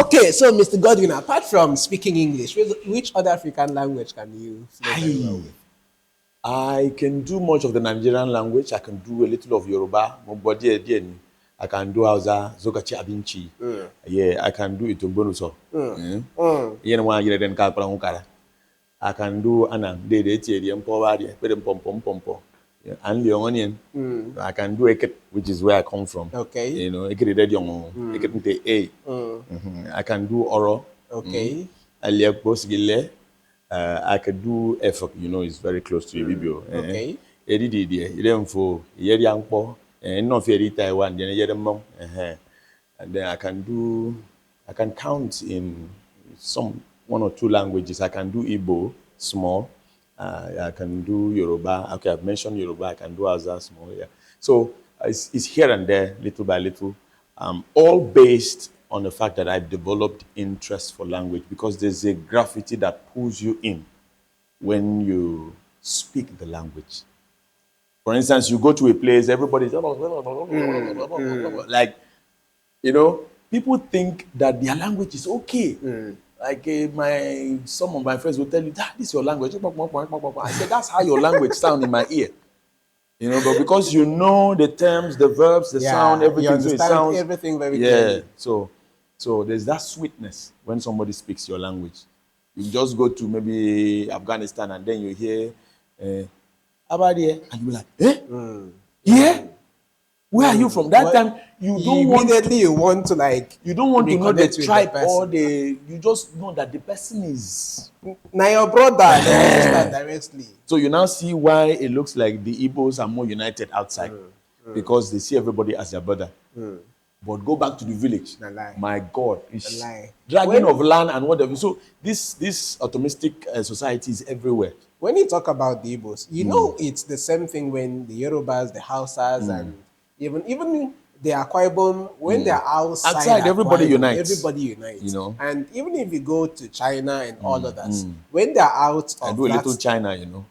Okay, so Mr. Godwin, apart from speaking English, which other African language can you flow very well with? I can do much of the Nigerian language. I can do a little of Yoruba. I can do Hausa, Zokachi Abinchi. Yeah, I can do Itogbonuso. I can do Anam, and the onion. I can do Eket, which is where I come from. Okay. You know, Eket I can do Oro. Okay. I could do effort, you know, it's very close to Ibibio. Okay. And then I can count in one or two languages. I can do Igbo, small. I can do Yoruba. Okay, I've mentioned Yoruba. I can do Hausa, small. Yeah. So it's here and there, little by little, all based on the fact that I've developed interest for language, because there's a gravity that pulls you in when you speak the language. For instance, you go to a place, everybody's like, you know, people think that their language is okay. Like some of my friends will tell you, "That is your language." I said, "That's how your language sounds in my ear." You know, but because you know the terms, the verbs, the sound, everything, you understand so it sounds everything very clearly. So there's that sweetness when somebody speaks your language. You just go to maybe Afghanistan and then you hear Abadi, and you're like, eh? Yeah? Where are you from? That time you don't want to like, you don't want to know the tribe or you just know that the person is now your brother. Understand directly. So you now see why it looks like the Igbos are more united outside, because they see everybody as their brother. But go back to the village. My God, it's dragging of land and whatever. So this automistic society is everywhere. When you talk about the Igbos, you know it's the same thing when the Yorubas, the Hausas, and even the Akwa Ibom, when they're outside everybody unites. Everybody unites. You know. And even if you go to China and all others, when they're out of I do a little China, you know.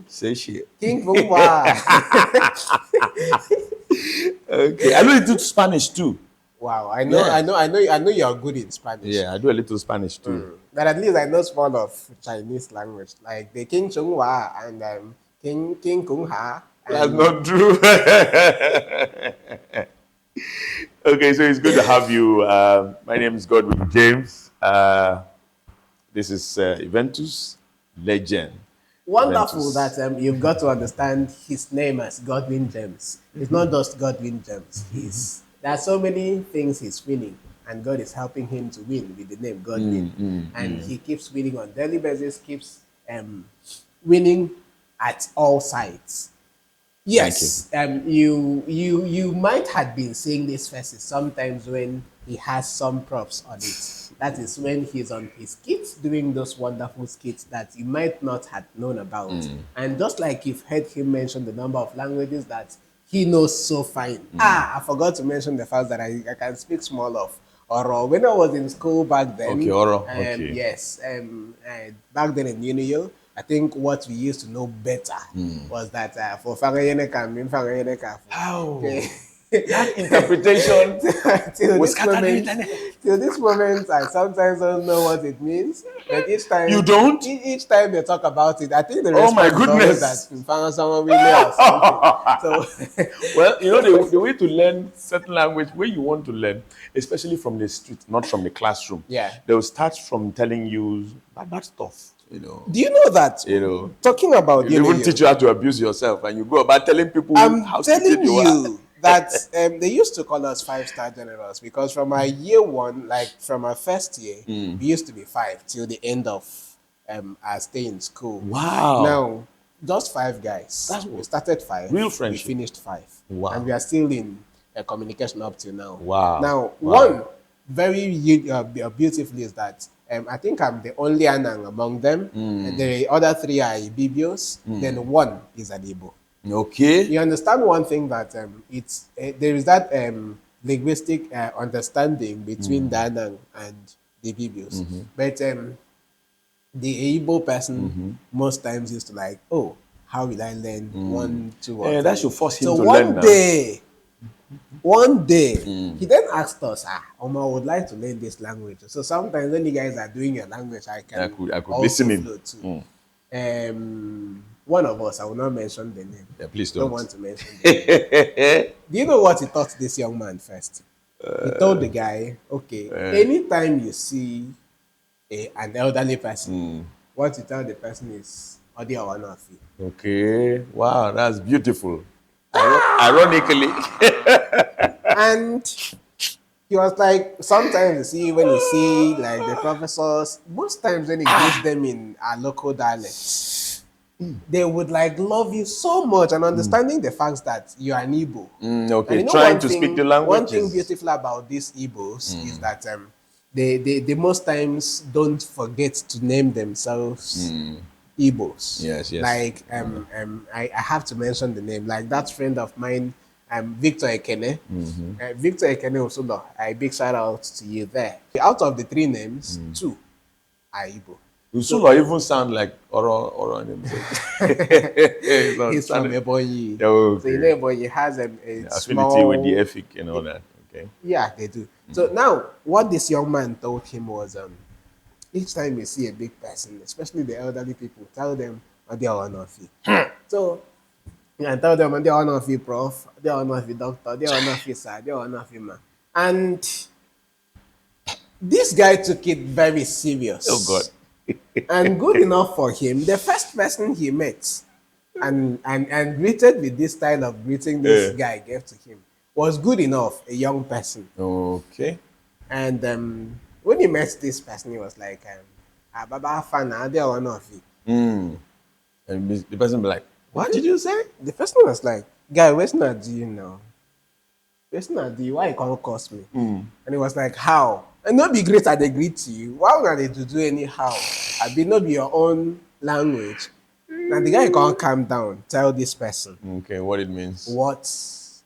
Say shit. King Bumba. Okay, I do a little Spanish too. Wow, I know you're good in Spanish. Yeah, I do a little Spanish too. But at least I know small of Chinese language, like the King Chunghwa and King Kung Ha. That's not true. Okay, so it's good to have you. My name is Godwin James. This is Eventus Legend. Wonderful that you've got to understand his name as Godwin James. It's not just Godwin James. There are so many things he's winning, and God is helping him to win with the name Godwin. And he keeps winning on daily basis, keeps winning at all sides. Yes, you might have been seeing these faces sometimes when he has some props on it. That is when he's on his skits, doing those wonderful skits that you might not have known about. And just like you've heard him mention the number of languages that he knows so fine. I forgot to mention the fact that I can speak small of Oro. When I was in school back then, Oro. Yes, back then in Unio, I think what we used to know better was that for Fangayeneka, mean Fangayeneka. How? That interpretation till this moment, I sometimes don't know what it means. But each time you don't, each time they talk about it, I think the my goodness, that someone really else. So, well, you know the way to learn certain language, where you want to learn, especially from the street, not from the classroom. Yeah, they'll start from telling you bad stuff. You know. Do you know that? You know, talking about they even teach you how to abuse yourself, and you go about telling people how telling you that they used to call us 5-star generals because from our year one, like from our first year, we used to be 5 till the end of our stay in school. Wow! Now, just 5 guys. We started 5. Real friendship. We finished 5. Wow! And we are still in communication up till now. Wow! Now, one very beautifully is that. I think I'm the only Anang among them. The other 3 are Ibibios. Then 1 is an Igbo. Okay. You understand one thing that there is that linguistic understanding between the Anang and the Ibibios. But the Igbo person most times used to like, oh, how will I learn 1, 2, or 3? That should force him to so learn. one day, One day, he then asked us, Oma, I would like to learn this language. So sometimes when you guys are doing your language, I can I could also listen in. flow too. One of us, I will not mention the name. Yeah, please I don't don't. want to mention the name. Do you know what he taught this young man first? He told the guy, okay, anytime you see an elderly person, what you tell the person is, Odi Awanafi. Okay. Wow, that's beautiful. Ironically. And he was like, sometimes you see, when you see like the professors, most times when he gives them in a local dialect, they would like love you so much and understanding the fact that you are an Igbo. And Okay, you know trying to speak the one thing languages. beautiful about these Igbos is that they most times don't forget to name themselves Igbos. Yes, yes. Like I have to mention the name. Like that friend of mine, Victor Ekene. Victor Ekene Osodo. A big shout out to you there. Out of the three names, two are Igbo. Usula even sound like Oro in himself. He's from Ebonyi. Okay. So you know Ebonyi has a Affinity small with the Efik and all that. Okay. Yeah, they do. So now, what this young man told him was, each time you see a big person, especially the elderly people, tell them, oh, they are not fit. So, you can tell them, they are not fit, prof, they are not fit, doctor, they are not fit, sir, they are not fit, man. And this guy took it very serious. Oh, God. And good enough for him, the first person he met and greeted with this style of greeting this guy gave to him was good enough, a young person. Okay. And when he met this person, he was like, Baba Fana, they are not fit. And the person be like, what did you say? The person was like, guy, where's not do you know? Where's not do you? Why you can't cost me? And he was like, how? And not be great at the greet to you. Why would they do anyhow? I be not be your own language. And the guy can't calm down, tell this person Okay, what it means. what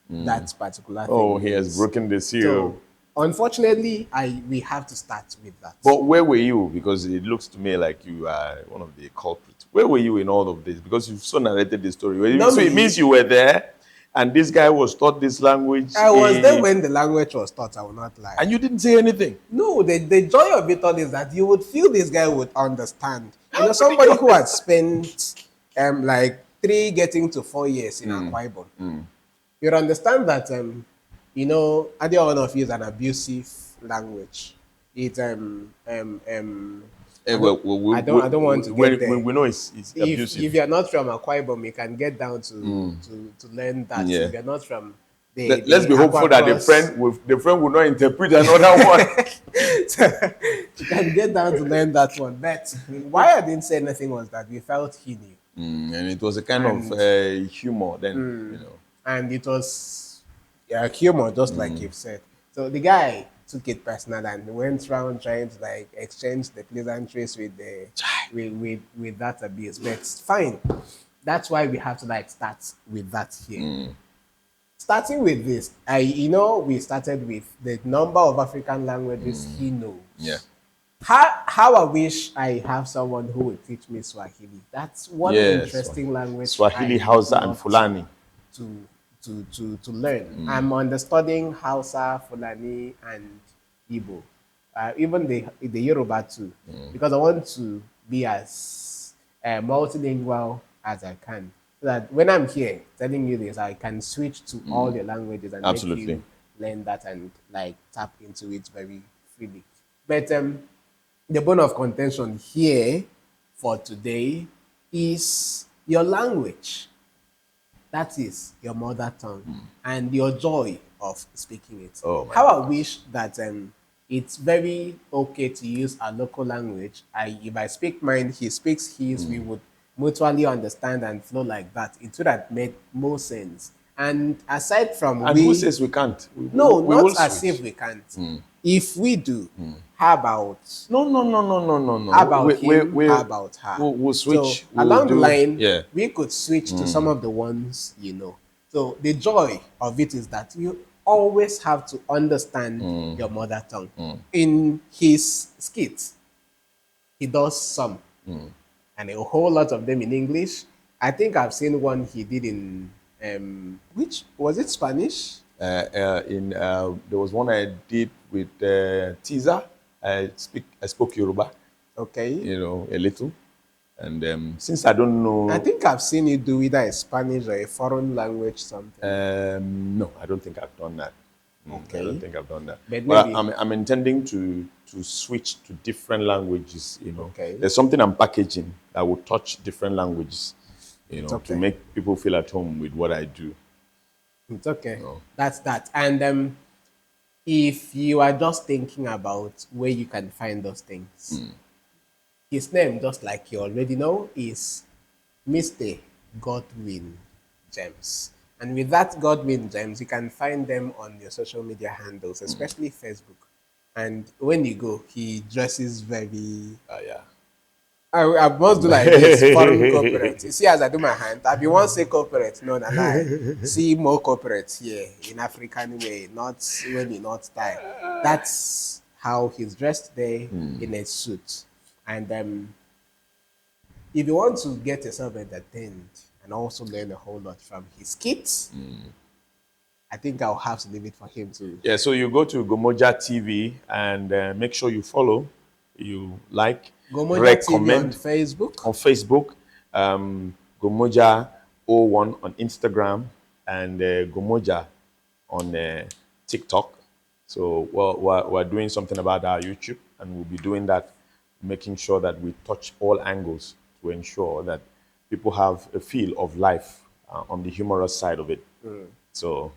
that particular thing Oh, he means. has broken the seal. So, unfortunately, we have to start with that. But where were you? Because it looks to me like you are one of the culprits. Where were you in all of this? Because you've so narrated the story. So it means you were there, and this guy was taught this language. I was there when the language was taught, I will not lie. And you didn't say anything. No, the joy of it all is that you would feel this guy would understand. You know, somebody who had spent like 3 getting to 4 years in Akwa Ibom. You'd understand that you know, Adeono is an abusive language. It I don't want to get there. We know it's abusive. If you're not from Akwa Ibom, you can get down to learn that. Yeah. If you're not from Let's be hopeful that the friend will not interpret another one. You can get down to learn that one. But why I didn't say anything was that we felt he knew. And it was a kind of humor then, you know. And it was humor, just like you've said. So the guy took it personal and went around trying to like exchange the pleasantries with the with that abuse. But it's fine. That's why we have to like start with that here. Starting with this, we started with the number of African languages he knows. Yeah. How I wish I have someone who would teach me Swahili. That's one interesting language. Swahili, Hausa, and Fulani. To learn. I'm understudying Hausa, Fulani, and Igbo. Even the Yoruba too, because I want to be as multilingual as I can. So that when I'm here telling you this, I can switch to all the languages and make you learn that and like tap into it very freely. But the bone of contention here for today is your language. That is your mother tongue and your joy of speaking it. How I wish that it's very okay to use a local language. If I speak mine, he speaks his, we would mutually understand and flow like that. It would have made more sense. And aside from who says we can't? Not as if we can't. If we do, how about no. How about how about her? We'll switch. So along the line, we could switch to some of the ones you know. So the joy of it is that you always have to understand your mother tongue. In his skits, he does some, and a whole lot of them in English. I think I've seen one he did in which was it Spanish? There was one I did with Tiza. I spoke Yoruba, Okay. you know, a little. And since I don't know, I think I've seen you do either a Spanish or a foreign language something. no, I don't think I've done that. I don't Okay. think I've done that. But But maybe. I'm intending to switch to different languages. You know, Okay. there's something I'm packaging that will touch different languages. You It's know, to okay. make people feel at home with what I do. It's okay. No. That's that. And if you are just thinking about where you can find those things, his name, just like you already know, is Mr. Godwin James. And with that Godwin James, you can find them on your social media handles, especially Facebook. And when you go, he dresses very. Yeah. I must do like this foreign corporate. You see, as I do my hand, I be want say corporate, no, and I see more corporates here in African way, not really not style. That's how he's dressed today in a suit. And if you want to get yourself entertained and also learn a whole lot from his skits, I think I'll have to leave it for him to. Yeah, so you go to GOMOJA TV and make sure you follow, you like, GOMOJA TV on recommend Facebook. on Facebook, GOMOJA 01 on Instagram, and GOMOJA on TikTok. So we're doing something about our YouTube, and we'll be doing that, making sure that we touch all angles to ensure that people have a feel of life on the humorous side of it. So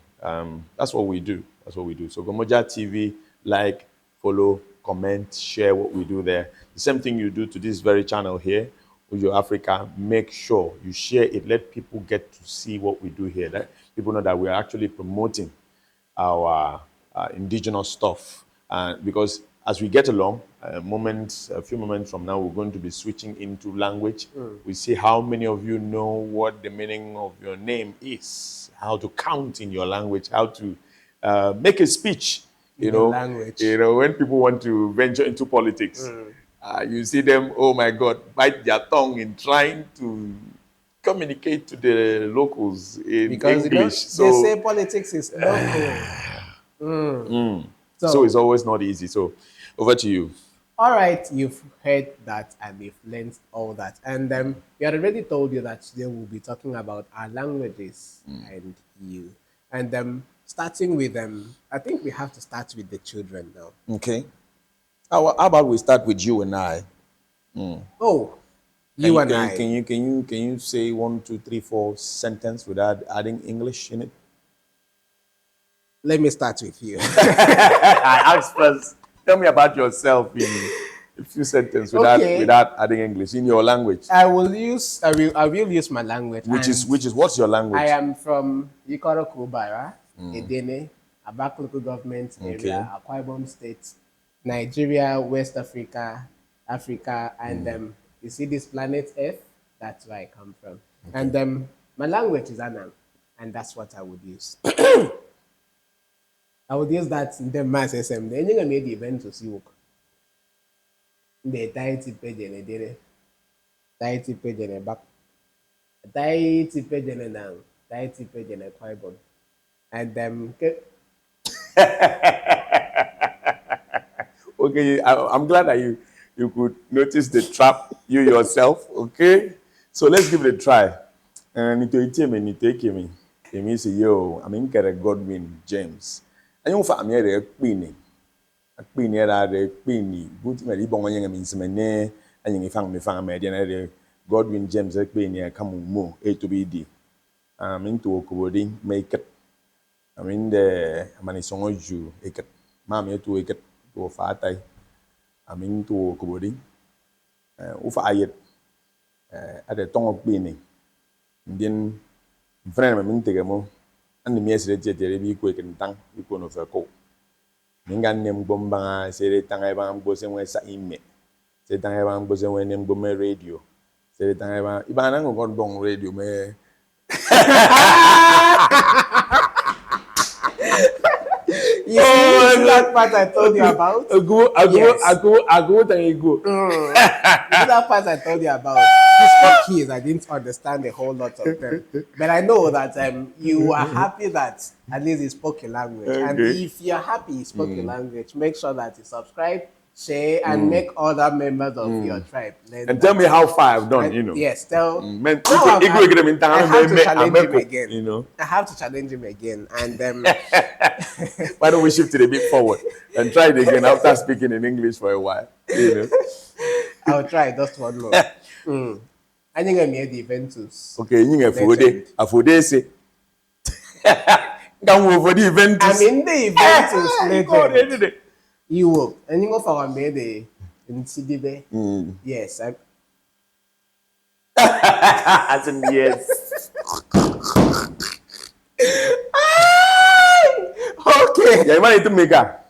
that's what we do. That's what we do. So GOMOJA TV, like, follow, comment, share what we do there. The same thing you do to this very channel here, Ujo Africa. Make sure you share it. Let people get to see what we do here. Let people know that we are actually promoting our indigenous stuff. Because as we get along, a few moments from now, we're going to be switching into language. We see how many of you know what the meaning of your name is, how to count in your language, how to make a speech. In your language. You know, when people want to venture into politics, you see them, oh my God, bite their tongue in trying to communicate to the locals in Because English. they say politics is local. So it's always not easy. So over to you. All right, you've heard that and you've learned all that. And we had already told you that today we'll be talking about our languages and you. And starting with I think we have to start with the children now. Okay. How about we start with you and I? Oh, you and I. Can you say 1, 2, 3, 4 sentence without adding English in it? Let me start with you. I asked first. Tell me about yourself in a few sentences without adding English in your language. I will use my language. Which is what's your language? I am from Ikoro Kubara, Edene, Abakaliki government area, Akwa Ibom State, Nigeria, West Africa, and you see this planet Earth, that's where I come from. And my language is Anam, and that's what I would use. I would use that in the mass SM. Then you made the event to see work. The title page and a day, title page and a back, title page and a down, title page and a quibble. And Okay, I'm glad that you could notice the trap you yourself. Okay, so let's give it a try. And it take me. It say, yo, I'm in Godwin James. And you find me a queenie. A queenie at a queenie. Good me bon yang means my name. And you found me Godwin James a queenie come more A to B D. I'm into a coding, make it. I'm in the Manisong Jew, a cat. Mammy to a cat to a fat eye. I'm into coding. Ufa ayet at the tongue of beanie. Then, friend, I'm in Tegamo. And the message that they be quick and tank, you couldn't have a coat. Mingan name bomba, say the Tangaban Bosen West in say Tangaban Bosen when name Bome radio. Say the Tangaban, Ibanang got bong radio, me. you see, that part I told you about? Yes. Ago, then you go. You know that part I told you about? You spoke keys. I didn't understand a whole lot of them. But I know that you are happy that at least he spoke a language. And Okay. if you're happy he spoke a language, make sure that you subscribe, share, and make other members of your tribe learn And tell me how far I've done, And you know. yes, tell. Man, Now I have to challenge him Ameko, again. you know. I have to challenge him again. And Why don't we shift it a bit forward and try it again after speaking in English for a while? You know. I'll try just one more. I think I made the Juventus. Okay, you know, for say. Come over the Juventus. I'm in the Juventus legend. legend. You will. And you go for a made in CDB. Yes. As in yes. Okay. Ya mana itu mega.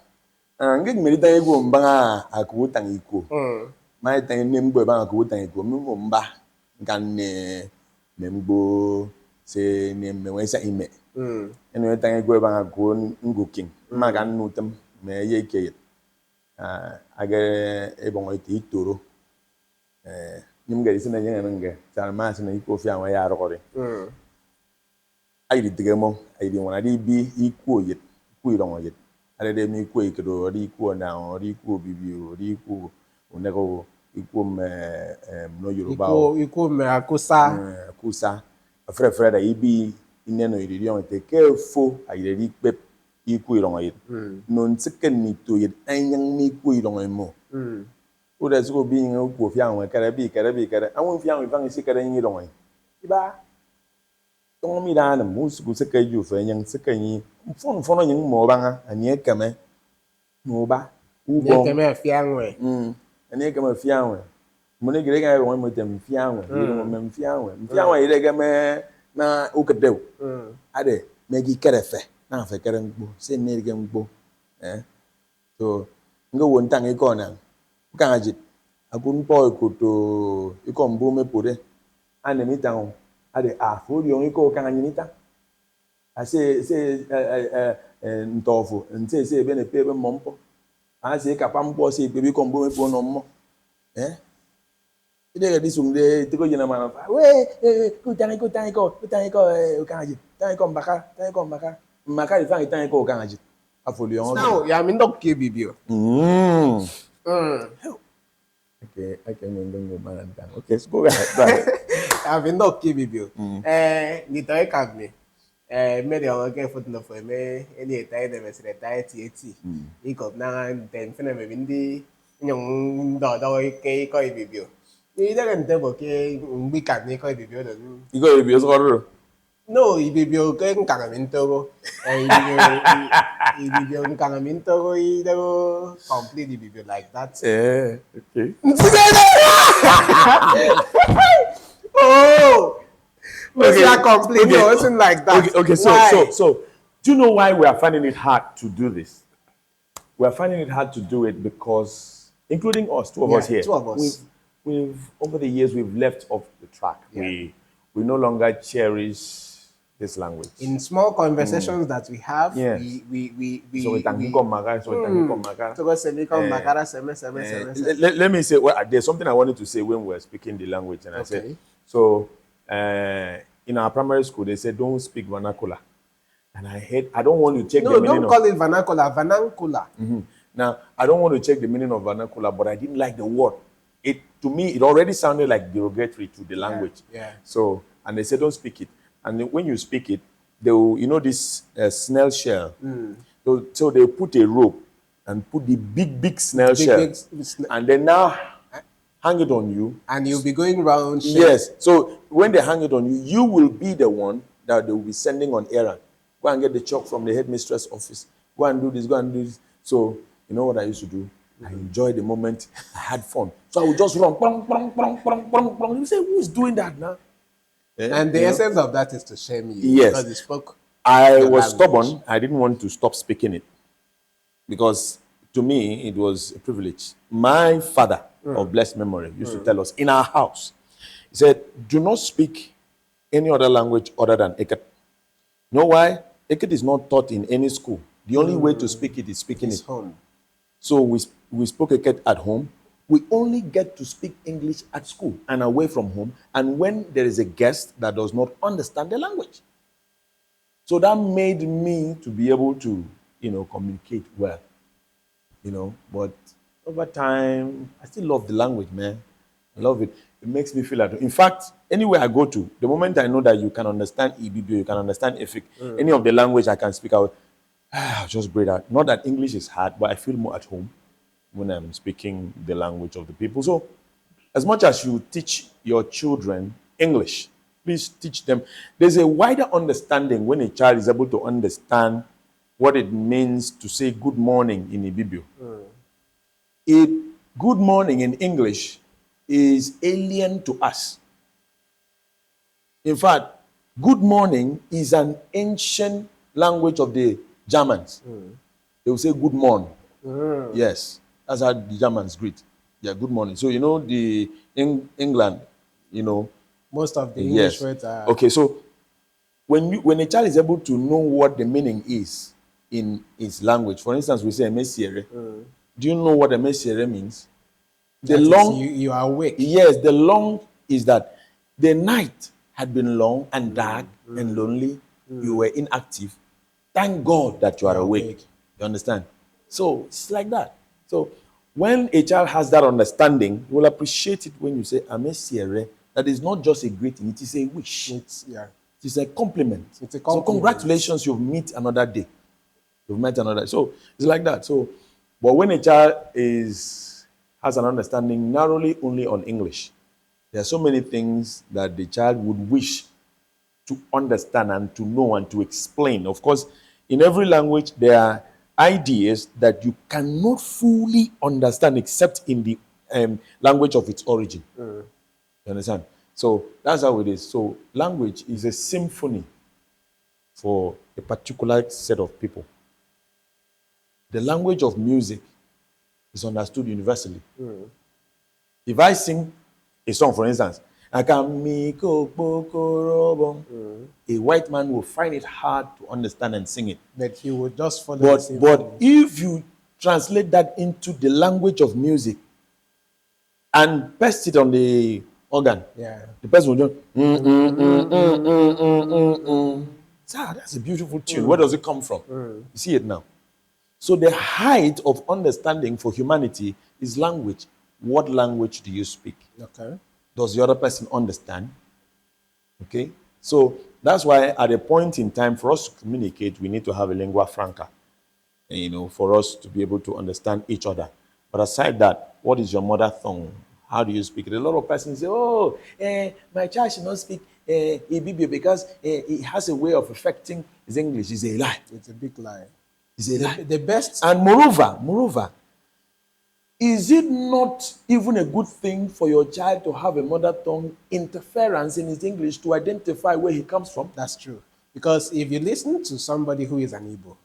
Ngik merita ego mbanga aku utang iko. Mai tang nembo bang aku utang iko. Mbo mba nkanne membo se ne mewensa ime. Eno tang ego bang aku nguking. Magan nutem me ye ke. Aga ebon ite itoro. Nyimga isina nyanga nga. Salma sina iko fi anwa ya rokore. Ayi digamo ayi wana di bi iko yet. Ku ilongo yet. Ale de mi ku ikedo ri ku na ri ku bibi ri ku onego iku no Yoruba iku me akusa kusa frère da ibi ineno iri on te ke fo ayi ri pe iku ilongo yet. No ntike ni to yet anyang ni ku ilongo mo. O da zugo bi ngo ku fi anwe kare anwo fi anwe fang si kare nyi ilongo. Iba tong mi da na mu su se ke ju fe nyang se ke ni fono nyang mo banga anye kame mo ba u bon kame fianwe anye kame fianwe mo ne gere ga won mo tem fianwe ni mo mem fianwe ire ga me na o kedew ade me gi kere fe na fe kere ngbo se ne ge ngbo so ngo won tang e ko na ka ajit akun po ko to iko mbo me pore ane mi tang ade afo ri on iko kan anyinita ase ntofu nte se be ne pe be mompo ase kapampo se pe bi kombo me po no mo ide ga disunde tiko jina mana we ku tang ko kan mbaka ifan tang ko kan ajit afo ri on now ya mi ndok ke bibio okay no man okay so go ahead I've been not keep you. Ni toy kagme. Me de on ke foot no for me any tie dem se tie TT. Iko na den fene me bindi nyong do ke ko bibio. Ni da kan tebo ke mbi kan ni ko bibio do. Iko bibio so ro. No, bibio ke nkangamento go. Bibio nkangamento go I do complete bibio like that. Okay. Oh, okay. Complete. No, it wasn't like that. Okay. So, do you know why we are finding it hard to do this? We are finding it hard to do it because, including us, two of us here, we've over the years we've left off the track. Yeah. We no longer cherish this language. In small conversations that we have, yes. Let me say, well, there's something I wanted to say when we were speaking the language, and I said, so in our primary school they said don't speak vernacular, and I don't want to check the meaning. No, don't call it vernacular, vernacular. Now I don't want to check the meaning of vernacular, but I didn't like the word. To me it already sounded like derogatory to the language. Yeah. So and they said don't speak it. And when you speak it, they will, this snail shell. So they put a rope and put the big snail shell, and then now hang it on you. And you'll be going around. Yes. So when they hang it on you, you will be the one that they will be sending on errand. Go and get the chalk from the headmistress office. Go and do this. Go and do this. So you know what I used to do? I enjoyed the moment. I had fun. So I would just run. You say, who is doing that now? And the essence of that is to shame you. Yes. Because you spoke. I was stubborn. I didn't want to stop speaking it. Because to me, it was a privilege. My father, of blessed memory, used to tell us in our house, he said, do not speak any other language other than Eket. You know why? Eket is not taught in any school The only way to speak it is speaking It's it. home. So we spoke it at home. We only get to speak English at school and away from home, and when there is a guest that does not understand the language. So that made me to be able to, communicate well. But over time, I still love the language, man. I love it. It makes me feel at home. In fact, anywhere I go to, the moment I know that you can understand EBB, you can understand Efik, any of the language I can speak out, I'll just breathe out. Not that English is hard, but I feel more at home when I'm speaking the language of the people. So, as much as you teach your children English, please teach them. There's a wider understanding when a child is able to understand what it means to say good morning in Ibibio. Good morning in English is alien to us. In fact, good morning is an ancient language of the Germans. They will say good morning. Yes, that's how the Germans greet. Yeah, good morning. So the England, Most of the English yes. words are Okay, so when a child is able to know what the meaning is in his language, for instance, we say emesiere. Do you know what emesiere means? The that is, long, you are awake. yes, the long is that the night had been long and dark and lonely. You were inactive. Thank God that you are awake. You understand? So it's like that. So when a child has that understanding, you will appreciate it when you say amesiere. That is not just a greeting; it is a wish. It's It is a compliment. It's a So compliment. congratulations, you've met another day. You've met another. So it's like that. So, but when a child has an understanding narrowly only on English, there are so many things that the child would wish to understand and to know and to explain. Of course, in every language, there are ideas that you cannot fully understand except in the language of its origin. You understand? So that's how it is. So language is a symphony for a particular set of people. The language of music is understood universally. If I sing a song, for instance, a white man will find it hard to understand and sing it. But he would just follow the same But language. if you translate that into the language of music and paste it on the organ, the person will just that's a beautiful tune. Where does it come from? You see it now. So the height of understanding for humanity is language. What language do you speak? Okay. Does the other person understand? Okay. So that's why at a point in time, for us to communicate, we need to have a lingua franca, for us to be able to understand each other. But aside that, what is your mother tongue? How do you speak it? A lot of persons say, my child should not speak Ibibio because it has a way of affecting his English. It's a lie. It's a big lie. It's a lie. The best. And moreover, is it not even a good thing for your child to have a mother tongue interference in his English to identify where he comes from? That's true. Because if you listen to somebody who is an Igbo,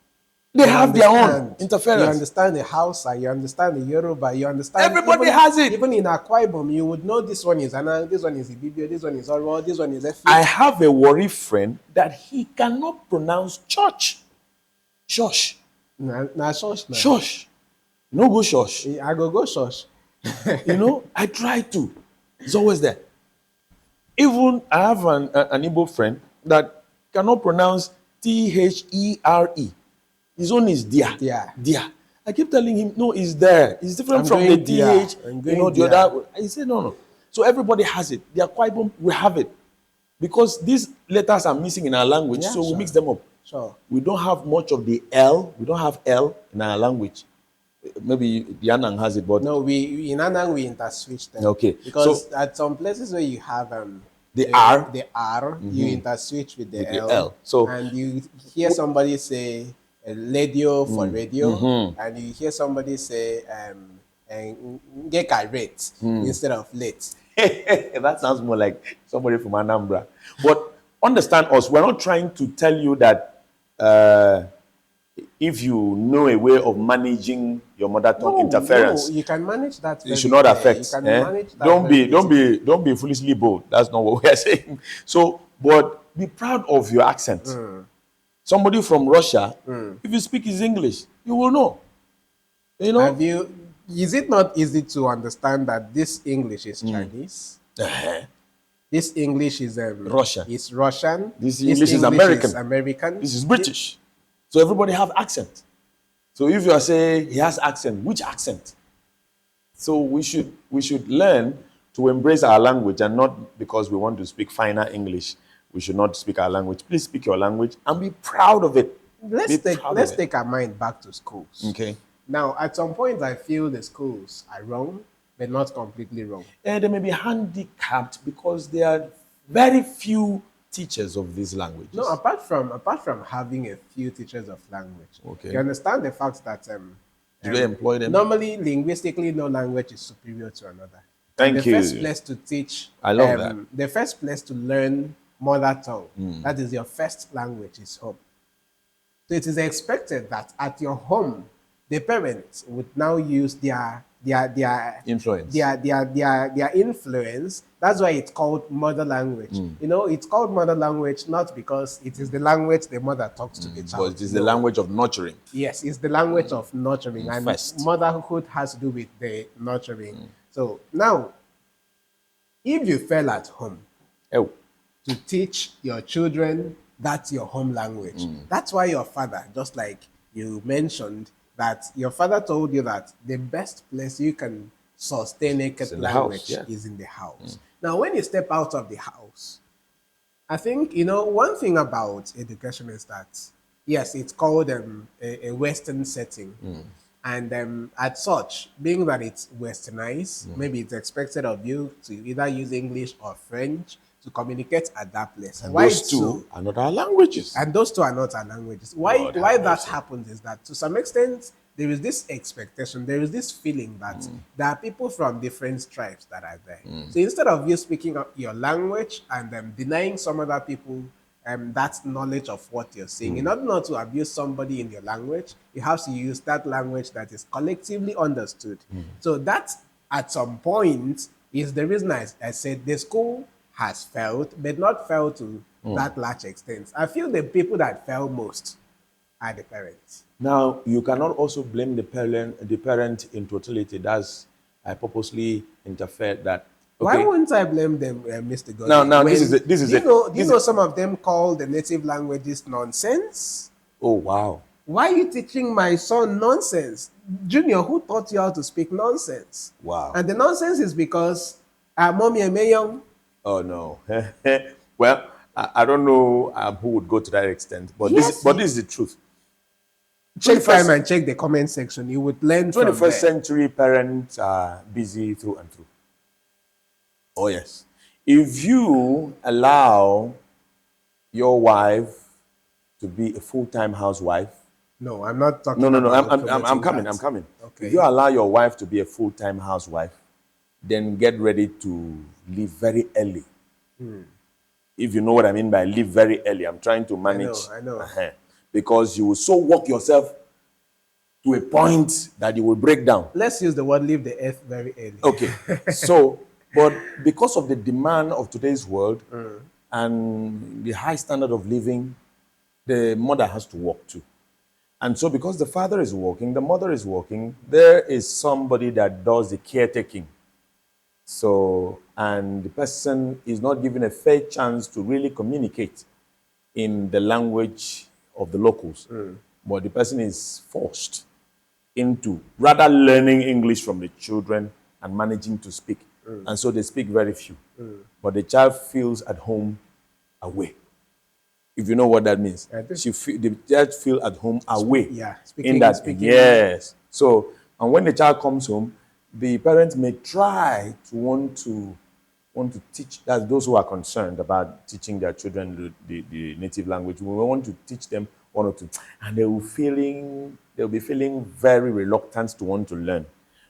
they have their own interference. You understand the Hausa, you understand the Yoruba, you understand. Everybody has it. Even in Akwa Ibom, you would know this one is Anang, this one is Ibibio, this one is Oro, this one is Efik. I have a worry friend that he cannot pronounce church. Shush. Nah, shush. Shush. No go shush. I go shush. I try to. It's always there. Even I have an Igbo friend that cannot pronounce T-H-E-R-E. His own is dia. Dia. I keep telling him, no, it's there. It's different from the TH. The other. I say, no. So everybody has it. They are quite, we have it. Because these letters are missing in our language, so we mix them up. Sure. We don't have much of the L. We don't have L in our language. Maybe the Anang has it, but no, in Anang we interswitch them. Okay. Because at some places where you have the R, you interswitch with the L. L. So and you hear somebody say radio for radio, and you hear somebody say get irate instead of late. That sounds more like somebody from Anambra. But understand us, we're not trying to tell you that if you know a way of managing your mother tongue interference, you can manage that. It should not affect. You can manage that. Don't be foolishly bold. That's not what we are saying. So, but be proud of your accent. Somebody from Russia, if you speak his English, you will know. You know? Have you? Is it not easy to understand that this English is Chinese? Uh-huh. This English is Russian. Is Russian. This English is American. American. This is British. So everybody have accent. So if you are saying he has accent, which accent? So we should learn to embrace our language, and not because we want to speak finer English, we should not speak our language. Please speak your language and be proud of it. Let's take our mind back to schools. Okay. Now, at some point, I feel the schools are wrong, but not completely wrong. They may be handicapped because there are very few teachers of these languages. No, apart from having a few teachers of language, Okay. you understand the fact that Do they employ them? normally, linguistically, no language is superior to another. Thank the you. first place to teach, I love that. The first place to learn mother tongue, that is your first language, is home. So it is expected that at your home, the parents would now use their Influence. their influence. That's why it's called mother language. You know, it's called mother language not because it is the language the mother talks to the child. But it is the language of nurturing. Yes, it's the language of nurturing, and First. motherhood has to do with the nurturing. So now, if you fell at home Oh, to teach your children that's your home language, that's why your father, just like you mentioned, that your father told you that the best place you can sustain a in the language house, yeah. is in the house. Now, when you step out of the house, I think, you know, one thing about education is that, yes, it's called a Western setting. And at such, being that it's westernized, maybe it's expected of you to either use English or French to communicate at that place. and Why those it's two so? are not our languages. And those two are not our languages. God Why have that mercy. happens is that to some extent there is this expectation, there is this feeling that there are people from different tribes that are there. So instead of you speaking your language and denying some other people that knowledge of what you're saying, in order not to abuse somebody in your language, you have to use that language that is collectively understood. So that at some point is the reason I said the school has failed, but not failed to that large extent. I feel the people that fail most are the parents. Now, you cannot also blame the parent in totality. That's I purposely interfered that. Why Okay. wouldn't I blame them, Mr. Godwin? Now, this is it. This is do you it. know, do you This know is- some of them call the native languages nonsense? Oh, wow. Why are you teaching my son nonsense? Junior, who taught you how to speak nonsense? Wow. And the nonsense is because mommy and young. Oh, no. Well, I don't know who would go to that extent, but Yes. this is the truth. Check 21st time and check the comment section. You would learn from 21st there. century parents are busy through and through. Oh, yes. If you allow your wife to be a full-time housewife, No, I'm not talking no, about I'm coming. that. I'm coming. Okay. If you allow your wife to be a full-time housewife, then get ready to leave very early. If you know what I mean by leave very early, I'm trying to manage. I know. Because you will so work yourself to a point that you will break down. Let's use the word leave the earth very early. Okay. So, but because of the demand of today's world and the high standard of living, the mother has to work too. And so, because the father is working, the mother is working, there is somebody that does the caretaking. So, and the person is not given a fair chance to really communicate in the language of the locals. But the person is forced into rather learning English from the children and managing to speak. And so they speak very few. But the child feels at home away. If you know what that means. I do. The child feels at home away. Yeah, speaking. Yes. So, and when the child comes home, the parents may try to want to teach, that's those who are concerned about teaching their children the native language. We want to teach them one or two, and they'll be feeling very reluctant to want to learn,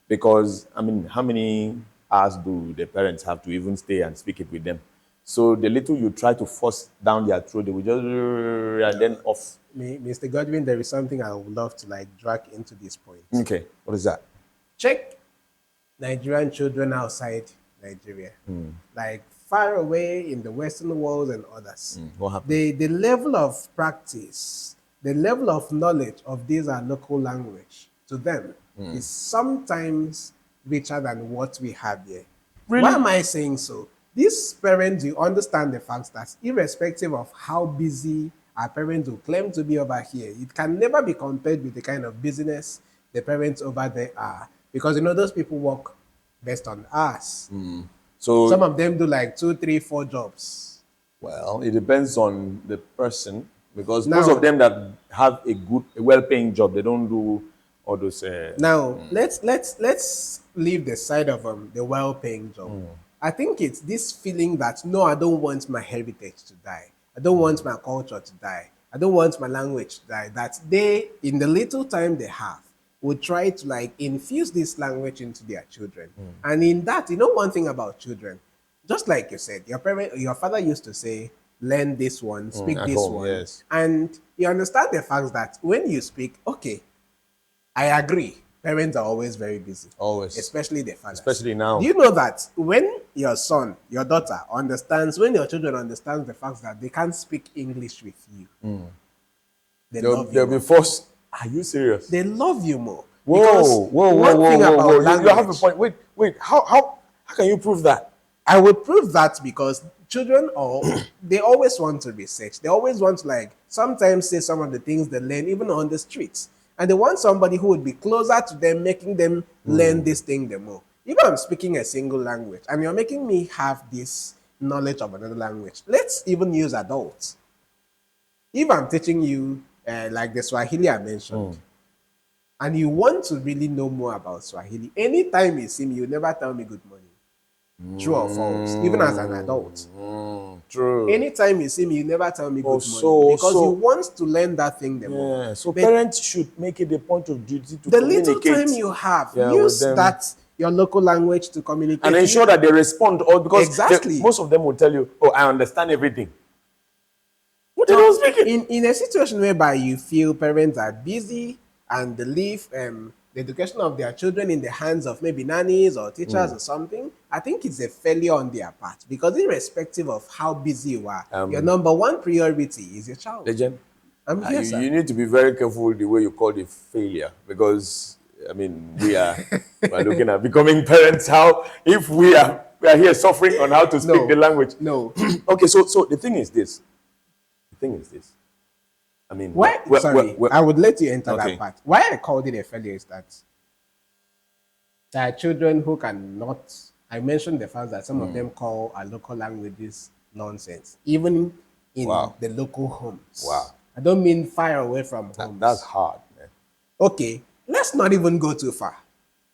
because I mean, how many hours do the parents have to even stay and speak it with them? So the little you try to force down their throat, they will just and then off. Mr. Godwin, there is something I would love to drag into this point. Okay, what is that? Check Nigerian children outside Nigeria. Like far away in the Western world and others, What happened? the level of practice, the level of knowledge of these are local language to them is sometimes richer than what we have here. Why Really? am I saying so? These parents, you understand the fact that irrespective of how busy our parents will claim to be over here, it can never be compared with the kind of business the parents over there are. Because you know, those people work based on hours. So, Some of them do like 2, 3, 4 jobs. well, it depends on the person because Now- most of them that have a well-paying job, they don't do all those. Now, let's leave the side of the well-paying job. I think it's this feeling that no, I don't want my heritage to die. I don't want my culture to die. I don't want my language to die. That they, in the little time they have, would try to like infuse this language into their children. And in that, you know, one thing about children, just like you said, your father used to say, learn this one, speak at this home, one. yes. And you understand the fact that when you speak, okay, I agree. Parents are always very busy. Always. Especially the fathers. Especially now. Do you know that when your son, your daughter understands, when your children understand the fact that they can't speak English with you, they love you They'll more. be forced. Are you serious? They love you more. Whoa, Because whoa, one thing about You have a language- point. Wait. How can you prove that? I will prove that because children they always want to research. They always want to like sometimes say some of the things they learn even on the streets. And they want somebody who would be closer to them, making them learn this thing the more. If I'm speaking a single language and you're making me have this knowledge of another language, let's even use adults. If I'm teaching you like the Swahili I mentioned, and you want to really know more about Swahili, anytime you see me, you never tell me good morning. True or false, even as an adult. True. Anytime you see me, you never tell me good morning so- because so- you want to learn that thing the more. Yeah. So But parents should make it a point of duty to the communicate. little time you have, Yeah, use with them. that your local language to communicate. and ensure that they respond all because Exactly. most of them will tell you, "Oh, I understand everything." What they don't speak it. in a situation whereby you feel parents are busy and they leave the education of their children in the hands of maybe nannies or teachers or something, I think it's a failure on their part because irrespective of how busy you are, your number one priority is your child. Legend. I'm here, sir. You need to be very careful with the way you call it failure because I mean we are looking at becoming parents. How if we are here suffering on how to speak No. the language? No. Okay, so the thing is this. I mean, Why? I would let you enter Okay. that part. Why I called it a failure is that there are children who cannot. I mentioned the fact that some of them call our local languages nonsense, even in Wow. the local homes. Wow. I don't mean far away from homes. that's hard, man. Okay, let's not even go too far.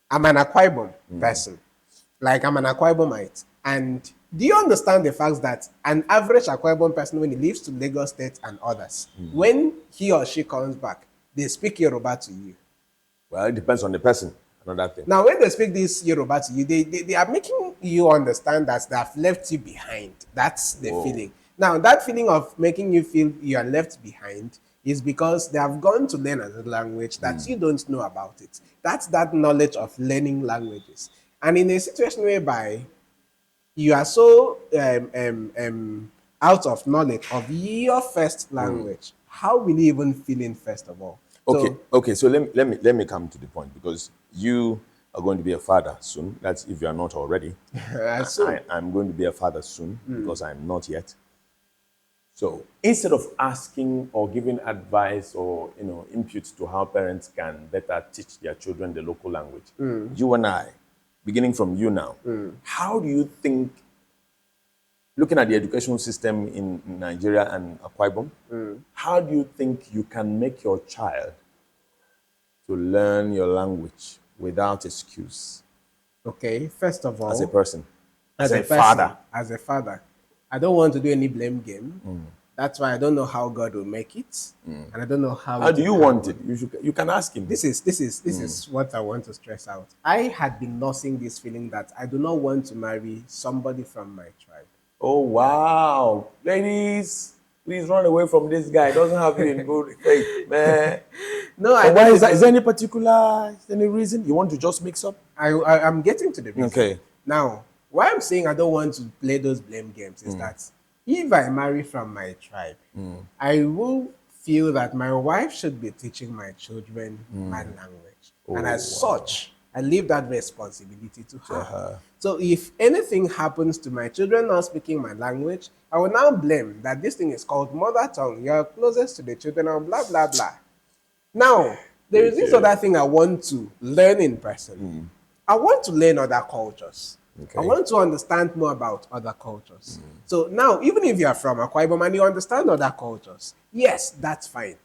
I'm an Akwa Ibom person. Like I'm an Akwa Ibomite. And do you understand the fact that an average Akwa Ibom person, when he leaves to Lagos State and others, when he or she comes back, they speak Yoruba to you? Well, it depends on the person. Another thing. Now, when they speak this Yoruba to you, they are making you understand that they have left you behind. That's the feeling. Now, that feeling of making you feel you are left behind is because they have gone to learn another language that you don't know about it. That's that knowledge of learning languages. And in a situation whereby you are so out of knowledge of your first language, how will you even feel in first of all? Okay. So let me come to the point because you are going to be a father soon. That's if you are not already. So, I'm going to be a father soon because I'm not yet. So instead of asking or giving advice or input to how parents can better teach their children the local language, you and I, beginning from you now, how do you think, looking at the education system in Nigeria and Akwa Ibom, how do you think you can make your child to learn your language without excuse okay, first of all, as a person, as a father? As a father, I don't want to do any blame game. That's why I don't know how God will make it, and I don't know how. How do you want it? You can ask him. This is what I want to stress out. I had been nursing this feeling that I do not want to marry somebody from my tribe. Oh wow, ladies, please run away from this guy. He doesn't have you in good faith, man. No, And why is that? Is there any particular, any reason you want to just mix up? I'm getting to the reason. Okay. Now, why I'm saying I don't want to play those blame games is that if I marry from my tribe, I will feel that my wife should be teaching my children my language. And as such, I leave that responsibility to her. So if anything happens to my children not speaking my language, I will now blame that this thing is called mother tongue. You're closest to the children and blah, blah, blah. Now, there is this other thing I want to learn in person. I want to learn other cultures. Okay. I want to understand more about other cultures. So now, even if you are from Akwa Ibom and you understand other cultures, yes, that's fine.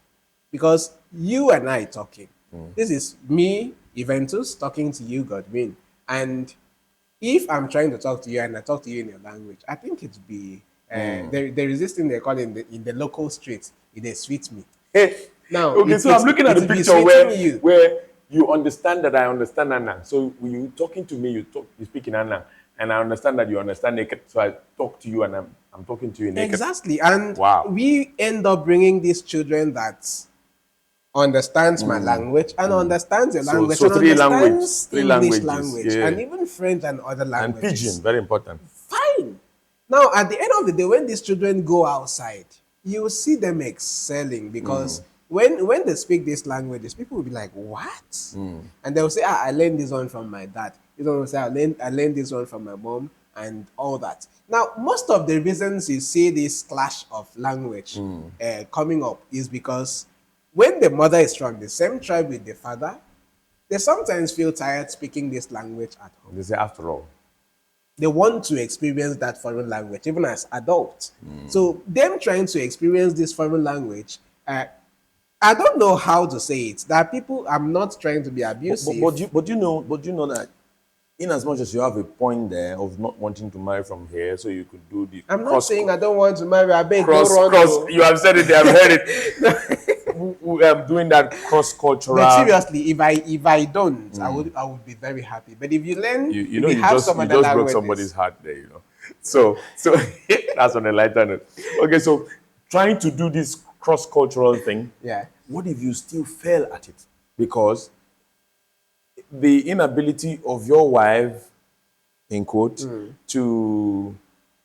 Because you and I talking. This is me, Eventus, talking to you, Godwin. And if I'm trying to talk to you and I talk to you in your language, I think it'd be, there is this thing they call in the local streets, it is sweet me. Now, Okay, so I'm looking at the picture where you understand that I understand Anna. So when you're talking to me, you speak in Anna, and I understand that you understand naked. So I talk to you, and I'm talking to you naked. Exactly, and Wow. we end up bringing these children that understands my language and understands your language so and three understands three English languages, language yeah. and even French and other And languages. pidgin, very important. Fine. Now, at the end of the day, when these children go outside, you will see them excelling because when they speak these languages, people will be like, what? And they will say, I learned this one from my dad. This one will say, I learned this one from my mom and all that. Now, most of the reasons you see this clash of language coming up is because when the mother is from the same tribe with the father, they sometimes feel tired speaking this language at home. They say, after all. They want to experience that foreign language, even as adults. So them trying to experience this foreign language, I don't know how to say it. There are people, I'm not trying to be abusive. But you know that in as much as you have a point there of not wanting to marry from here, so you could do the I'm not saying I don't want to marry. I beg, don't run. you have said it, I've heard it. Doing that cross-cultural. But seriously, if I don't, I would be very happy. But if you learn, you just broke somebody's heart there, you know. So that's on a lighter note. Okay, so trying to do this cross-cultural thing. Yeah. What if you still fail at it? Because the inability of your wife, in quote, to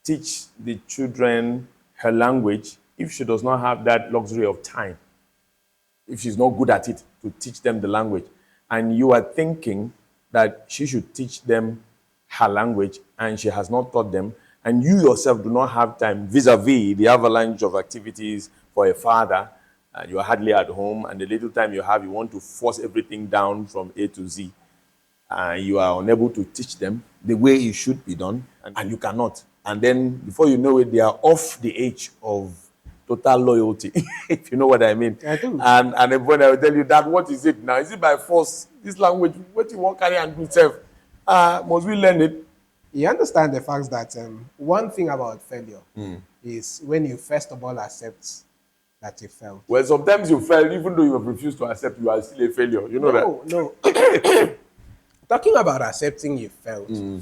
teach the children her language, if she does not have that luxury of time, if she's not good at it, to teach them the language, and you are thinking that she should teach them her language and she has not taught them, and you yourself do not have time vis-a-vis the avalanche of activities for a father, and you are hardly at home, and the little time you have, you want to force everything down from A to Z, and you are unable to teach them the way it should be done, and you cannot. And then before you know it, they are off the edge of total loyalty, if you know what I mean. I do. And when I will tell you that, what is it now? Is it by force? This language, what you want to carry and do itself? Must we learn it? You understand the fact that one thing about failure is when you first of all accept that you failed. Well, sometimes you fail, even though you have refused to accept, you are still a failure. You know that? No. Talking about accepting you failed.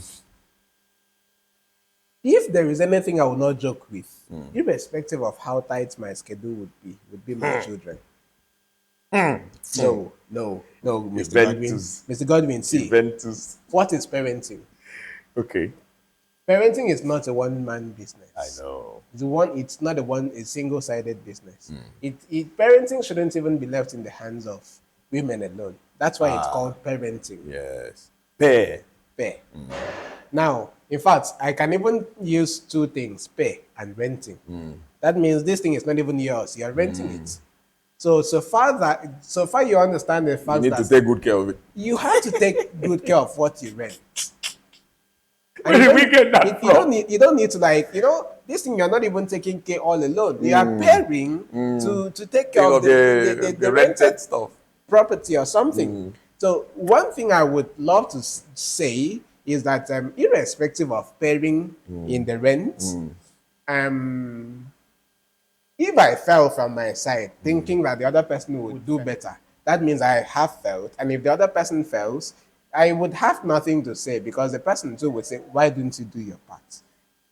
If there is anything I will not joke with, irrespective of how tight my schedule would be my children. No, Mr. Godwin. Mr. Godwin, see, what is parenting? Okay. Parenting is not a one-man business. I know. It's not a single-sided business. Parenting shouldn't even be left in the hands of women alone. That's why it's called parenting. Yes. Pair. Now, in fact, I can even use two things, pay and renting. That means this thing is not even yours. You're renting it. So far you understand the fact that you need to take good care of it. You have to take good care of what you rent. Where did we get that from? You don't need to this thing you're not even taking care all alone. You are paying to take care of the rented stuff, property or something. So one thing I would love to say is that irrespective of paying in the rent, if I fell from my side thinking that the other person would do better, that means I have failed. And if the other person fails, I would have nothing to say because the person too would say, why didn't you do your part?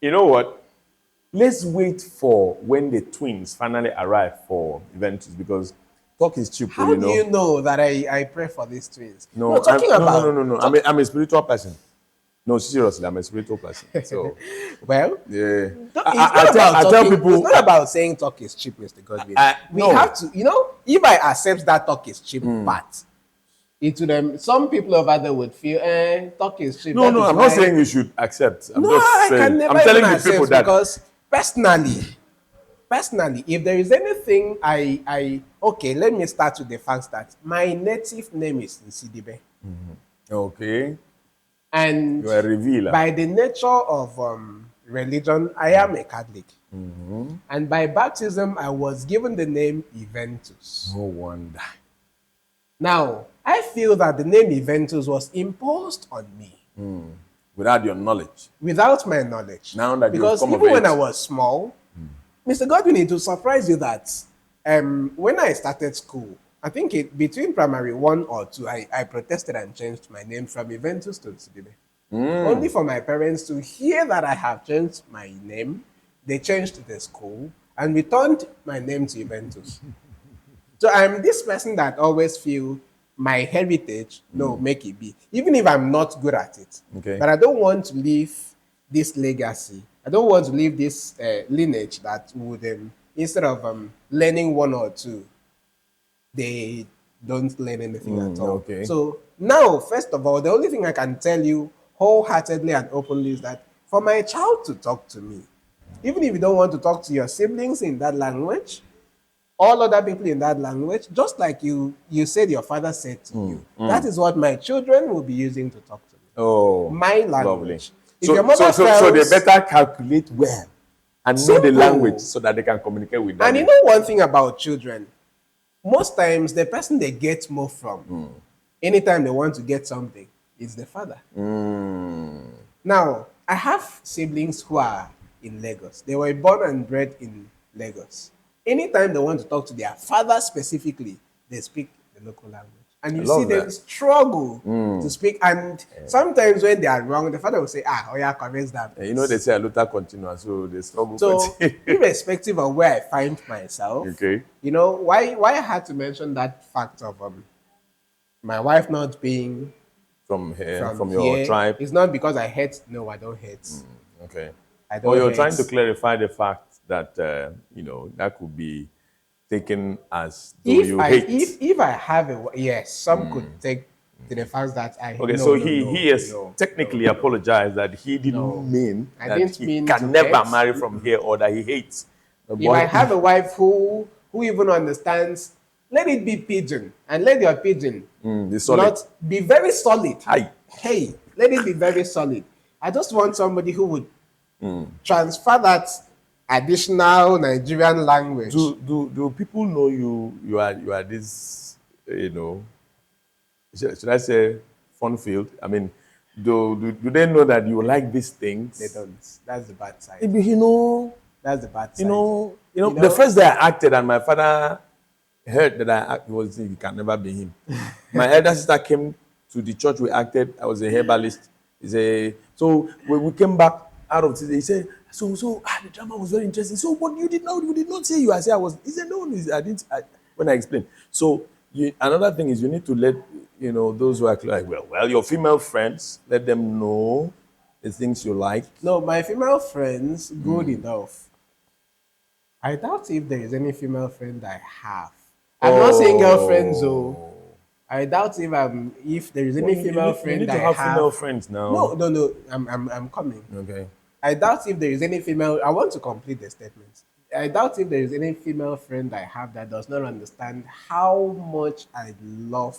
You know what? Let's wait for when the twins finally arrive for Juventus, because talk is cheap. How do you know that I pray for these twins? No, I'm a spiritual person. No, seriously, I'm a spiritual person. So Well, yeah, it's not about I tell talking. people, It's not about saying talk is cheap, Mr. Godwin. We no. have to, if I accept that talk is cheap part, it would some people over there would feel, talk is cheap. No, That no, is I'm not why. saying you should accept. I'm No, just I saying. can never I'm even telling the people accept that. because personally, if there is anything okay, let me start with the fact that my native name is Nsidibe. Okay, And you're a revealer. by the nature of religion, I am a Catholic. And by baptism, I was given the name Eventus. No wonder. Now, I feel that the name Eventus was imposed on me Without your knowledge. without my knowledge. Now that you've Because come of even when age. I was small, Mr. Godwin, it will surprise you that when I started school, I think between primary 1 or 2, I protested and changed my name from Eventus to Nsidibe. Only for my parents to hear that I have changed my name, they changed the school and returned my name to Eventus. So I'm this person that always feel my heritage, no, make it be. Even if I'm not good at it. Okay. But I don't want to leave this legacy. I don't want to leave this lineage that would, instead of learning 1 or 2, they don't learn anything at all. Okay. So now, first of all, the only thing I can tell you wholeheartedly and openly is that for my child to talk to me, even if you don't want to talk to your siblings in that language, all other people in that language, just like you said your father said to you, that is what my children will be using to talk to me. Oh, My language. lovely. If So, your mother so they fails- better calculate well and know the Simple. language so that they can communicate with them. And you know one thing about children, most times the person they get more from, anytime they want to get something, is the father. Now, I have siblings who are in Lagos. They were born and bred in Lagos. Anytime they want to talk to their father specifically, they speak the local language. And you see love them that. struggle to speak. And sometimes when they are wrong, the father will say, oh yeah, correct that. You know, they say a luta continua, so they struggle. So, irrespective of where I find myself, Okay. you know, why I had to mention that fact of my wife not being from here, from here your tribe. is not because I hate. No, I don't hate. Okay. I don't Or you're hate. trying to clarify the fact that that could be taken as though you hate. If I have yes, some could take to the fact that I. Okay, no, so no, he no, has no, technically no. apologized that he didn't No. mean I that didn't he mean to can never hate. marry from here or that he hates. If I have a wife who even understands, let it be pidgin and let your pidgin the solid. not be very solid. Aye. Hey, let it be very solid. I just want somebody who would transfer that additional Nigerian language. Do people know you are this should I say fun field? I mean, do they know that you like these things? They don't. That's the bad side. That's the bad side. You know, the first day I acted and my father heard that I acted, was he can never be him. My elder sister came to the church we acted. I was a herbalist. So when we came back out of it, he said, the drama was very interesting. So what you did not say you. I said I was. He said no, I didn't. When I explained. So another thing is you need to let those who are like well your female friends, let them know the things you like. No, my female friends, good enough. I doubt if there is any female friend I have. I'm not saying girlfriends, though. I doubt if there is any female friend you need to I have female friends now. No. I'm coming. Okay. I doubt if there is any female. I want to complete the statement. I doubt if there is any female friend I have that does not understand how much I love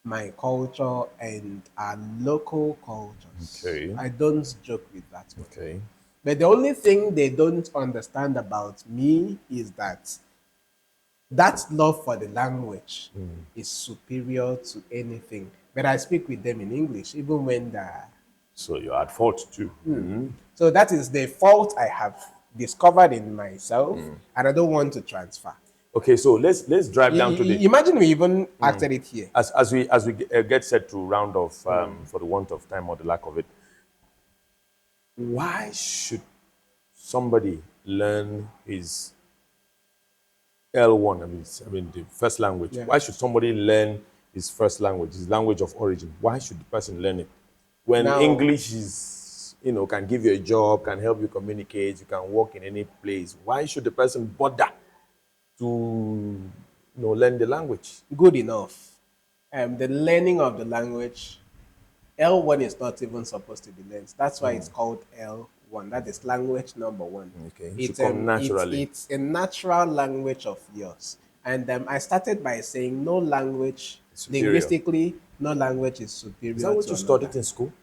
my culture and our local cultures. Okay. I don't joke with that one. Okay. But the only thing they don't understand about me is that love for the language is superior to anything. But I speak with them in English, even when they're... So you're at fault too. So that is the fault I have discovered in myself, and I don't want to transfer. Okay, so let's drive down to the... Imagine we even acted it here. As we get set to round off for the want of time or the lack of it, why should somebody learn his L1, I mean the first language? Yeah. Why should somebody learn his first language, his language of origin? Why should the person learn it? when Now, English is, can give you a job, can help you communicate, you can work in any place, why should the person bother to, learn the language? good enough. The learning of the language, L1 is not even supposed to be learned. That's why it's called L1. That is language number one. Okay, it should It's come naturally. it's a natural language of yours. And I started by saying no language Superior. linguistically, no language is superior. Is that what to you another. studied in school?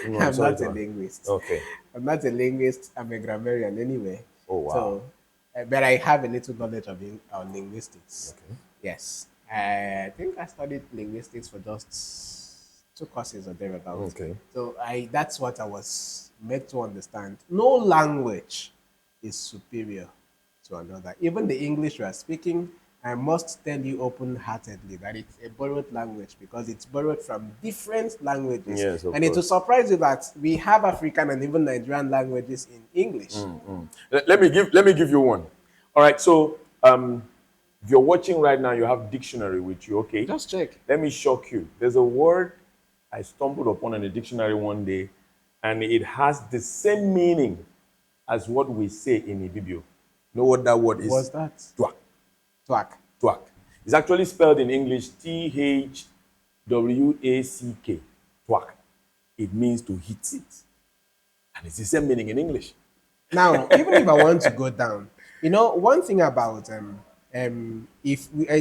No, I'm sorry not to a linguist. Okay. I'm not a linguist. I'm a grammarian anyway. Oh, wow. So, but I have a little knowledge of linguistics. Okay. Yes. I think I studied linguistics for just 2 courses or thereabouts. Okay. So that's what I was made to understand. No language is superior to another. Even the English you are speaking, I must tell you open-heartedly that it's a borrowed language because it's borrowed from different languages. Yes, of and it will course. surprise you that we have African and even Nigerian languages in English. Let me give you one. All right, so if you're watching right now, you have dictionary with you, okay? Just check. Let me shock you. There's a word I stumbled upon in the dictionary one day, and it has the same meaning as what we say in Ibibio. Know what that word is? What's that? Twak. Twak. Twak. It's actually spelled in English Thwack. Twak. It means to hit it. And it's the same meaning in English. Now, even if I want to go down, one thing about I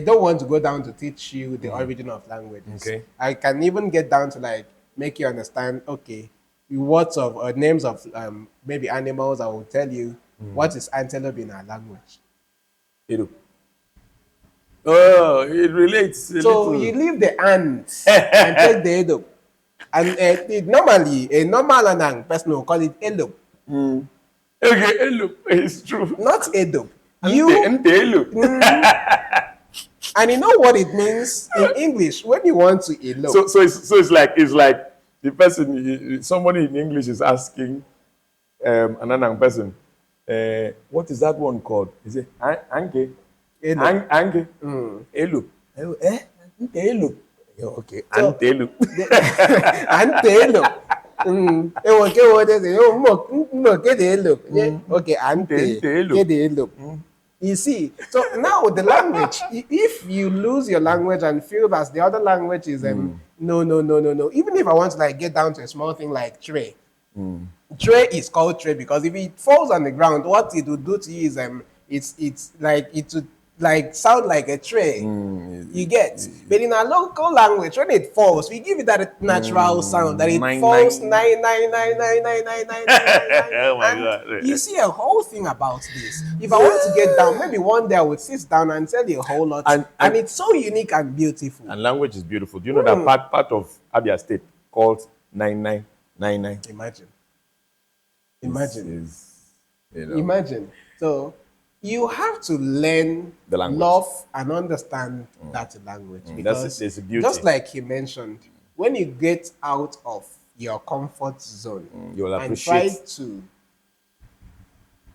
don't want to go down to teach you the origin of languages. Okay. I can even get down to like make you understand. Okay, words of names of maybe animals. I will tell you what is antelope in our language. Edo. Oh, it relates a So little. you leave the ant and take the elope. And normally, a normal Anang person will call it elope, Okay, look, it's true. not edope. Look. And you know what it means in English when you want to elope. So it's like the person, somebody in English is asking another person, what is that one called? He say anke, Elope. anke, elope. Elope. Okay, So- antelope. Antelo. Okay, what is it? Okay, ante. You see, so now the language, if you lose your language and feel that the other language is no. Even if I want to like get down to a small thing like tray, tray is called tray because if it falls on the ground, what it will do to you is it's like it would like sound like a tray. You get, but in our local language, when it falls, we give it that natural sound that it Nine, falls nine. 9 Oh my and God. you see a whole thing about this. If I want to get down, maybe one day I would sit down and tell you a whole lot, and it's so unique and beautiful. And language is beautiful. Do you know that part of Abia State called 9999? Imagine. Is, Imagine. So you have to learn, The language. love, and understand that language. Because there's a beauty. just like he mentioned, when you get out of your comfort zone You'll and try appreciate. to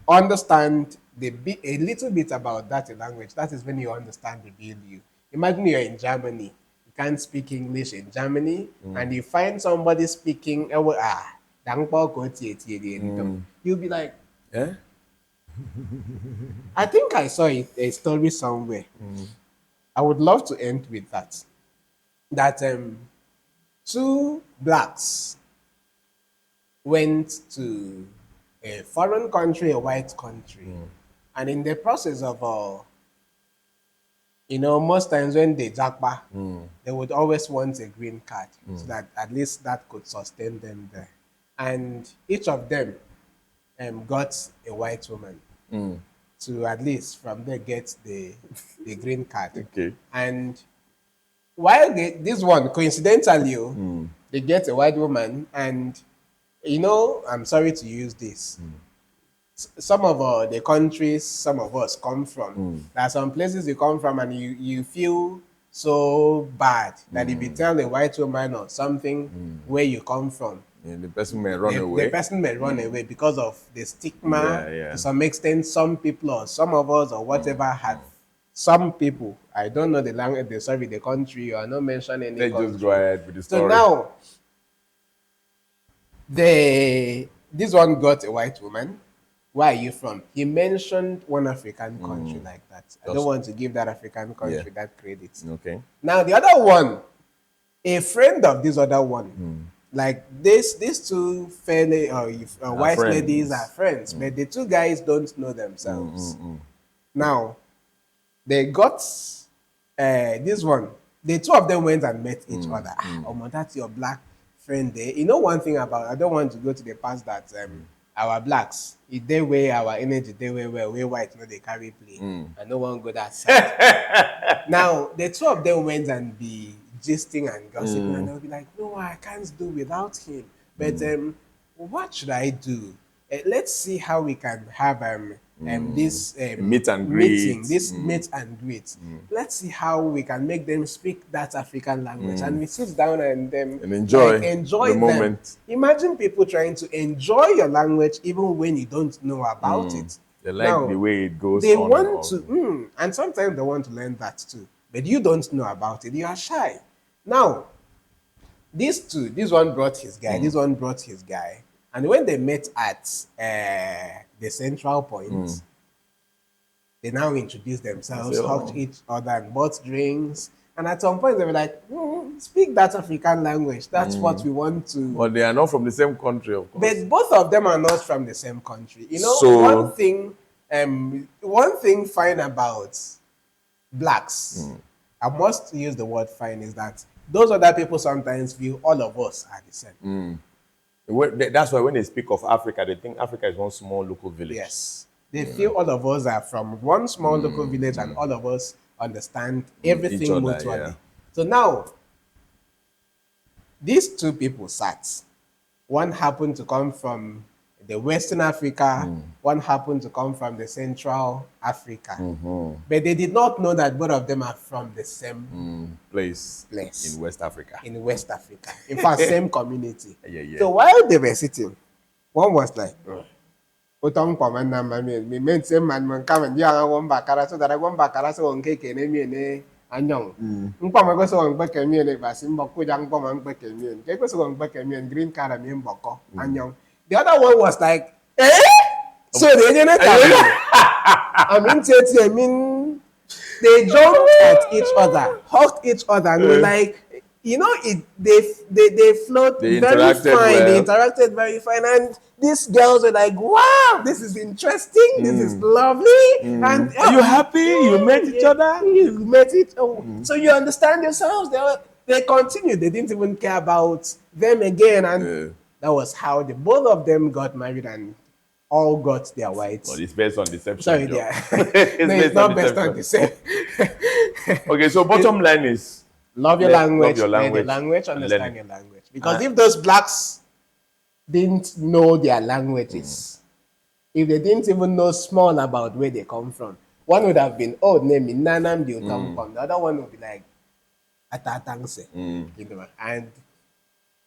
understand a little bit about that language, that is when you understand the real you. Imagine you're in Germany. You can't speak English in Germany, and you find somebody speaking, you'll be like, Yeah? I think I saw a story somewhere. I would love to end with that. That two blacks went to a foreign country, a white country, and in the process of, most times when they jackpot, they would always want a green card so that at least that could sustain them there. And each of them got a white woman to at least from there get the green card. Okay. And while this one, coincidentally, they get a white woman, and I'm sorry to use this. Some of the countries some of us come from, there are some places you come from and you feel so bad that if you tell a white woman or something where you come from, Yeah, the person may run away. the person may run away because of the stigma. Yeah. To some extent, some people or some of us or whatever have some people. I don't know the language, the country, or not mention any Let's country. just go ahead with the So story. now, This one got a white woman. Where are you from? He mentioned one African country like that. I don't want to give that African country that credit. Okay. Now the other one, a friend of this other one, like these two fairly white friends. ladies are friends, but the two guys don't know themselves. Now they got this one. The two of them went and met each other. That's your black friend there. You know one thing about, I don't want to go to the past that our blacks, if they weigh our energy, they weigh well, we white, no, they carry play. And no one go that side. Now the two of them went and be gisting and gossiping, and they'll be like, no, I can't do without him. But what should I do? Let's see how we can have this meet and greet. meeting, this meet and greet. Let's see how we can make them speak that African language, and we sit down and enjoy the them. moment. Imagine people trying to enjoy your language even when you don't know about it. They like Now, the way it goes. They on want to, and sometimes they want to learn that too, but you don't know about it. You are shy. Now, these two, this one brought his guy, this one brought his guy. And when they met at the central point, they now introduced themselves, hugged each other, and bought drinks. And at some point, they were like, speak that African language. That's what we want to. But they are not from the same country, of course. But both of them are not from the same country. You know, So- one thing fine about blacks, I must use the word fine, is that those other people sometimes view all of us are the same. That's why when they speak of Africa, they think Africa is one small local village. Yes. They feel all of us are from one small local village and all of us understand everything Each other, mutually. yeah. So now, these two people sat. One happened to come from the Western Africa, one happened to come from the Central Africa. But they did not know that both of them are from the same Place place in West Africa. in West Africa. In fact, same community. Yeah. So while they were sitting, one was like, Utong pamana mami, me meant same man come and young one bakara so that I want bakara so on cake and me anyong. Mpama go so on back and me and basim boko young poman back and me and cake was on back and me and green card and me boko anyong. The other one was like, eh? So they didn't I mean, they jumped at each other, hugged each other, and were like, you know, they flowed They very interacted fine. well. They interacted very fine, and these girls were like, "Wow, this is interesting. This is lovely." And Are you happy? You met each other? You met it. So you understand yourselves. They continued. They didn't even care about them again, and that was how the both of them got married and all got their whites. Well, it's based on deception. Sorry, Joe. yeah. It's No, it's not based on the same. Okay, so bottom line is Love your language, learn the language, and understand learn it. your language. Because if those blacks didn't know their languages, if they didn't even know small about where they come from, one would have been, oh, name me Nanam Diutam. The other one would be like, Atatangse. You know, and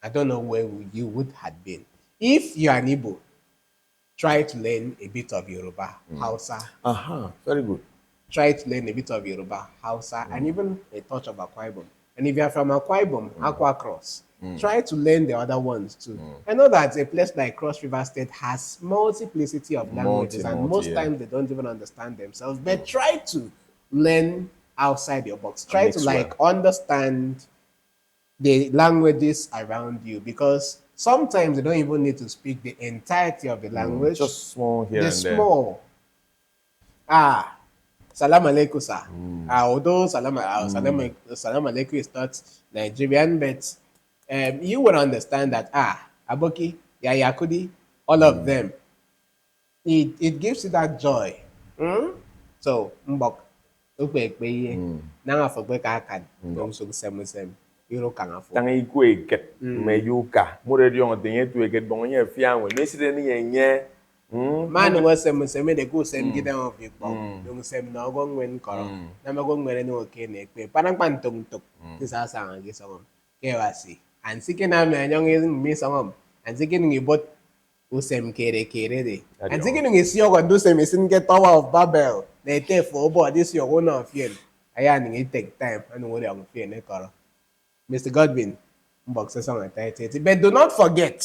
I don't know where you would have been. If you are an Igbo, try to learn a bit of Yoruba, Hausa. Very good. Try to learn a bit of Yoruba, Hausa, and even a touch of Akwa Ibom. And if you are from Akwa Ibom, Aqua Cross, try to learn the other ones too. I know that a place like Cross River State has multiplicity of languages, and most times they don't even understand themselves. But try to learn outside your box. Try to understand the languages around you, because sometimes you don't even need to speak the entirety of the language. Just small here and there. Small. Salam alaikum, sir. Although salam alaikum is not Nigerian, but you will understand that Aboki, Yayakudi, all of them. It gives you that joy. So mbok nanga fogbe ka kan dong sung sem iro kanga fo. Tang ikwe ket me yuka. Mure di on denye tu eket bon ye fianwe. Mesire ni yenye. Man was sem de go sem gidan of you dong sem na go ngwen koro. Na ma go ngwen ni oke ne pe. Parang pantong tok. Kisa sa nga gisong. Kewasi. An sike na me nyong is mi songom. An sike ngi bot usem kere de. An sike ngi siyo go do sem isin get Tower of Babel. They take for about this your own of you. Ayan ngi take time anu wo am fien koro. Mr. Godwin, box song at but do not forget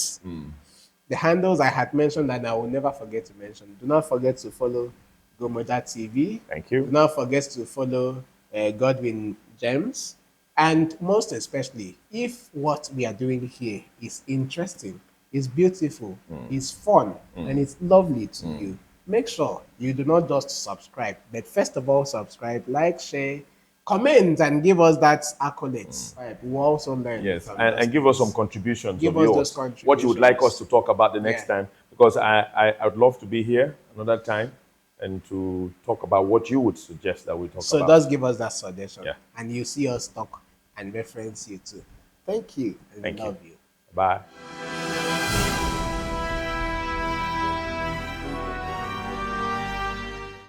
The handles I had mentioned and I will never forget to mention. Do not forget to follow GOMOJA TV. Thank you. Do not forget to follow Godwin Gems. And most especially, if what we are doing here is interesting, is beautiful, is fun, and it's lovely to you, make sure you do not just subscribe, but first of all, subscribe, like, share, comment, and give us that accolades. We will also learn. Yes, from and, those and give us some things. contributions Give of us yours. those What you would like us contributions. to talk about the next Yeah. time, because I would love to be here another time and to talk about what you would suggest that we talk So about. just give us that suggestion, Yeah. and you see us talk and reference you too. Thank you, and Thank we you. love you. Bye.